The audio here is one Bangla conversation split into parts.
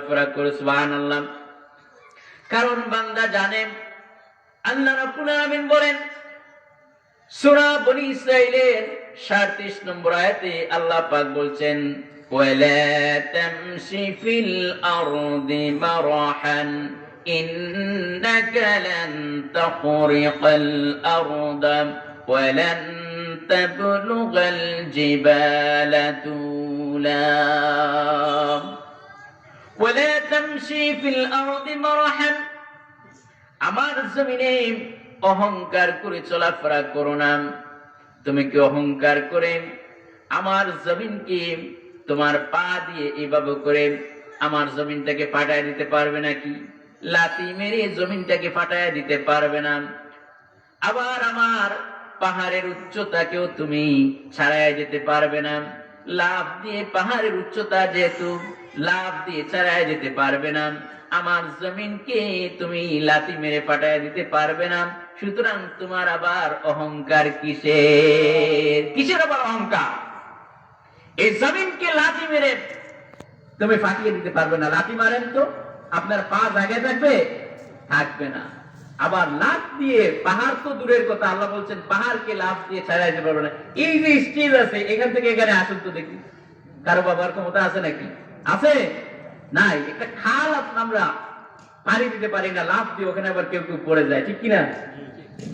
চলাফেরা করে। সুবহানাল্লাহ। কারণ বান্দা জানে আল্লাহ রাব্বুল আলামিন বলেন সূরা বনী ইসরাঈলের 37 নম্বর আয়াতে আল্লাহ পাক বলছেন ওয়ালা তামশি ফিল আরদি মারহান ইন্নাকা লান তাখরিকাল আরদা ওয়ালান তাবলুগাল জিবালা তুলা ওয়ালা তামশি ফিল আরদি মারহান, আমার জমিনে অহংকার করে চলাফেরা করো না। তুমি কি অহংকার করে আমার জমিনকে তোমার পা দিয়ে এইভাবে করে আমার জমিনটাকে ফাটায় দিতে পারবে নাকি? লাথি মেরে জমিনটাকে ফাটায় দিতে পারবে না। আবার আমার পাহাড়ের উচ্চতাকেও তুমি ছাড়াই যেতে পারবে না। লাফ দিয়ে পাহাড়ের উচ্চতা যেহেতু লাফ দিয়ে ছাড়াই যেতে পারবে না, আমার জমিনকে তুমি লাথি মেরে ফাটায় দিতে পারবে না। সুতরাং তোমার আবার অহংকার কিসের? কিসের আবার অহংকার? এই জমিনকে লাথি মেরে তুমি ফাটিয়ে দিতে পারবে না। লাথি মারেন তো আপনার পা জায়গায় থাকবে? থাকবে না। আবার লাফ দিয়ে পাহাড় তো দূরের কথা, আল্লাহ বলছেন পাহাড়কে লাফ দিয়ে ছাড়াই দিতে পারবে না। এই যে স্টেজ আছে এখান থেকে এখানে আসুন তো দেখি, কারো বাবার ক্ষমতা আছে নাকি? আছে? নাই। একটা খাল আমরা পানি দিতে পারি না, লাফ দিয়ে ওখানে আবার কেউ কেউ পড়ে যায়, ঠিক কিনা?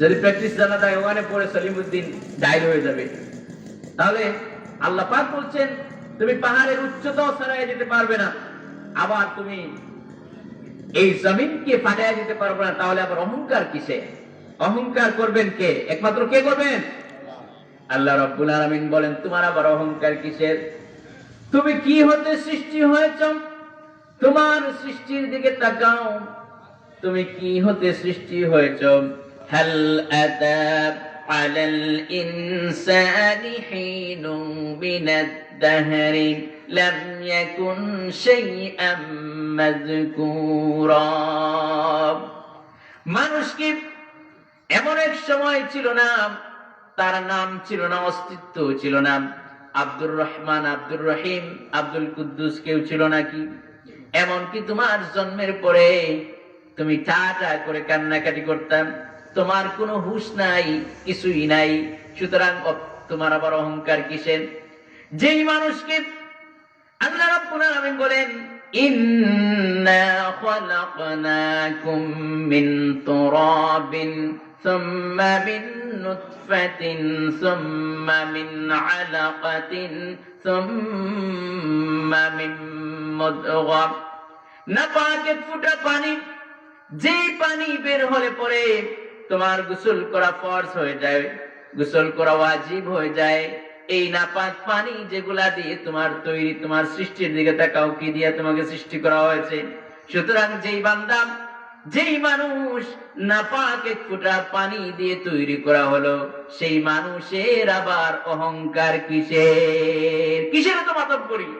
যদি প্র্যাকটিস জানা যায় ওখানে পড়ে সলিমউদ্দিন ডাইল হয়ে যাবে। তাহলে আল্লাহ পাক বলছেন তুমি পাহাড়ের উচ্চতাও ছাড়াই যেতে পারবে না, আবার তুমি এই জমিনকে ফাটায় দিতে পারবে না। তাহলে আবার অহংকার কিসে? অহংকার করবেন কে? একমাত্র কে করবেন? আল্লাহ রাব্বুল আলামিন বলেন তোমার আবার অহংকার কিসের? তুমি কি হতে সৃষ্টি হয়েছ? তোমার সৃষ্টির দিকে তাকাও, তুমি কি হতে সৃষ্টি হয়েছ? হাল আতা আলাল ইনসানি হিনুন মিনাদ দাহরি লাম ইয়াকুন শাইআম মাযকুরা। মানুষ কি এমন এক সময় ছিল না, তার নাম ছিল না, অস্তিত্ব ছিল না? আব্দুর রহমান, আব্দুর রহিম, আব্দুল কুদ্দুস কেউ ছিল নাকি? এমনকি তোমার জন্মের পরে তুমি টা করে কান্নাকাটি করতাম, তোমার কোনো হুঁশ নাই, কিছুই নাই। সুতরাং তোমার আবার অহংকার কিসের? যেই মানুষকে আল্লাহ রাব্বুল আলামিন বলেন ইন্না খালাকনাকুম মিন তুরাবিন সুম্মা মিন নুতফাতিন সুম্মা মিন আলাকাতিন সুম্মা মিন মুদগা, নাপাক এক ফোঁটা পানি, যেই পানি বের হলে পরে তোমার গোসল করা ফরজ হয়ে যায়, গোসল করা ওয়াজিব হয়ে যায়। এই নাপাক পানি যেগুলা দিয়ে তোমার তৈরি, তোমার সৃষ্টির দিকে তাকাও, কি দিয়ে তোমাকে সৃষ্টি করা হয়েছে? সুতরাং যেই বান্দা, যেই মানুষ নাপাক এক ফোঁটা পানি দিয়ে তৈরি করা হলো, সেই মানুষের আবার অহংকার কিসের? কিসের তো মাতব্বরি,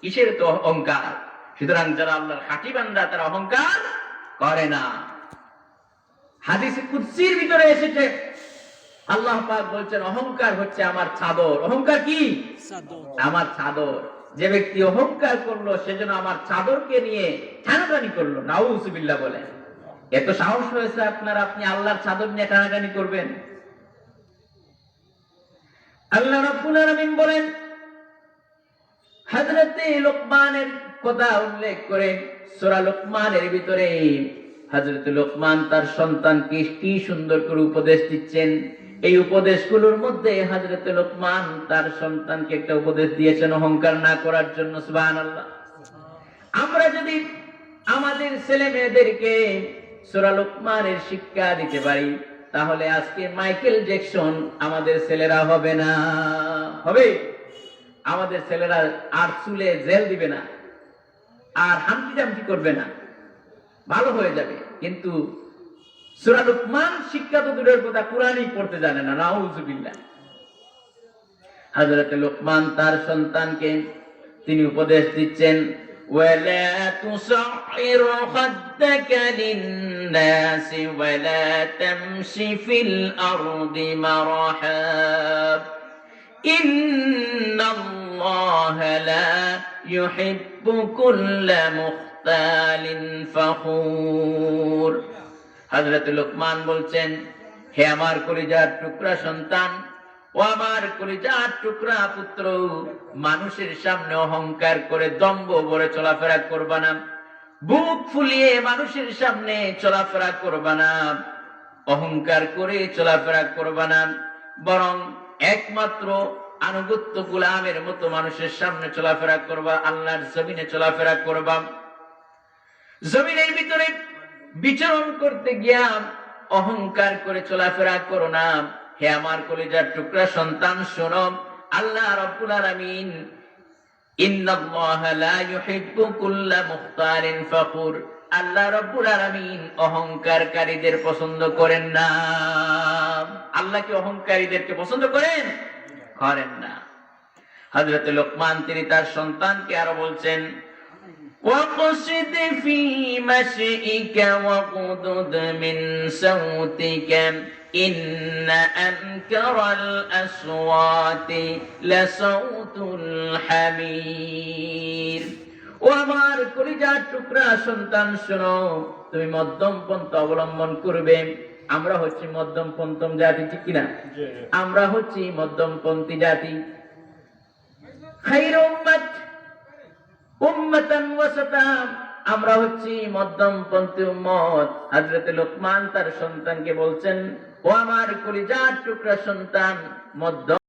কিসের তো অহংকার? সুতরাং যারা আল্লাহর খাঁটি বান্দা তারা অহংকার করে না। হাদিসে কুদসির ভিতরে এসেছে আল্লাহ পাক বলছেন অহংকার হচ্ছে আমার চাদর। অহংকার কি? আমার চাদর। যে ব্যক্তি অহংকার করলো সেজন্য আমার চাদরকে নিয়ে টানাটানি করলো। নাউজুবিল্লাহ বলেন। এত সাহস হয়েছে আপনার, আপনি আল্লাহর চাদর নিয়ে টানাটানি করবেন? আল্লাহ রাব্বুল আলামিন বলেন হযরতে লোকমানের কথা উল্লেখ করে সূরা লোকমানের ভিতরে হযরতে লোকমান তার সন্তানকে কি সুন্দর করে উপদেশ দিচ্ছেন। এই উপদেশগুলোর মধ্যে হযরতে লোকমান তার সন্তানকে একটা উপদেশ দিয়েছেন অহংকার না করার জন্য। সুবহানাল্লাহ। আমরা যদি আমাদের ছেলে মেয়েদেরকে সূরা লোকমানের শিক্ষা দিতে পারি, তাহলে আজকে মাইকেল জ্যাকসন আমাদের ছেলেরা হবে না? হবে? আমাদের ছেলেরা আর চুলে জেল দিবে না, আর হামকি জামকি করবে না, ভালো হয়ে যাবে। কিন্তু সূরা লুকমান শিক্ষা তো দূরের কথা, কুরআনই পড়তে জানে না। নাউজুবিল্লাহ। হযরত লুকমান তার সন্তানকে তিনি উপদেশ দিচ্ছেন ওয়ালা তুসাইর খাদ্দাকা লিন-নাসি ওয়ালা তামশি ফিল আরদি মারহা ইন্নাল্লাহা লা ইউহিব্বু কুল্লা মুখতালিন ফখুর। হযরত লোকমান বলছেন, হে আমার কলিজার টুকরা সন্তান, ও আমার কলিজার টুকরা পুত্র, মানুষের সামনে অহংকার করে দম্ভ ভরে চলাফেরা করবা না, বুক ফুলিয়ে মানুষের সামনে চলাফেরা করবা না, অহংকার করে চলাফেরা করবা না, বরং একমাত্র আনুগত্য গোলামের মতো মানুষের সামনে চলাফেরা করবা, আল্লাহর জমিনে চলাফেরা করবা। জমিনের ভিতরে বিচরণ করতে গিয়া অহংকার করে চলাফেরা করো না। হে আমার কলিজার টুকরা সন্তান, শোনো, আল্লাহ রাব্বুল আলামিন ইন্নাল্লাহা লা ইউহিব্বু কুল্লা মুখতালিন ফখুর, আল্লাহ রাব্বুল আলামিন অহংকারকারীদের পছন্দ করেন না। আল্লাহ কি অহংকারীদেরকে পছন্দ করেন? করেন না। হযরত লোকমান তিনি তার সন্তানকে আরো বলছেন, وَاقْصِدْ فِي مَشْيِكَ وَاغْضُضْ مِنْ صَوْتِكَ إِنَّ أَنكَرَ الْأَصْوَاتِ لَصَوْتُ الْحَمِيرِ। ও আমার কলিজার টুকরা সন্তান, শোনো, তুমি মধ্যম পন্থা অবলম্বন করবে। আমরা হচ্ছি মধ্যমপন্থী জাতি, ঠিক কিনা? আমরা হচ্ছি মধ্যমপন্থী জাতি। খায়রু উম্মাতান ওয়াসাতা, আমরা হচ্ছি মধ্যমপন্থী উম্মত। হযরত লোকমান তার সন্তানকে বলছেন, ও আমার কলিজার টুকরা সন্তান, মধ্যম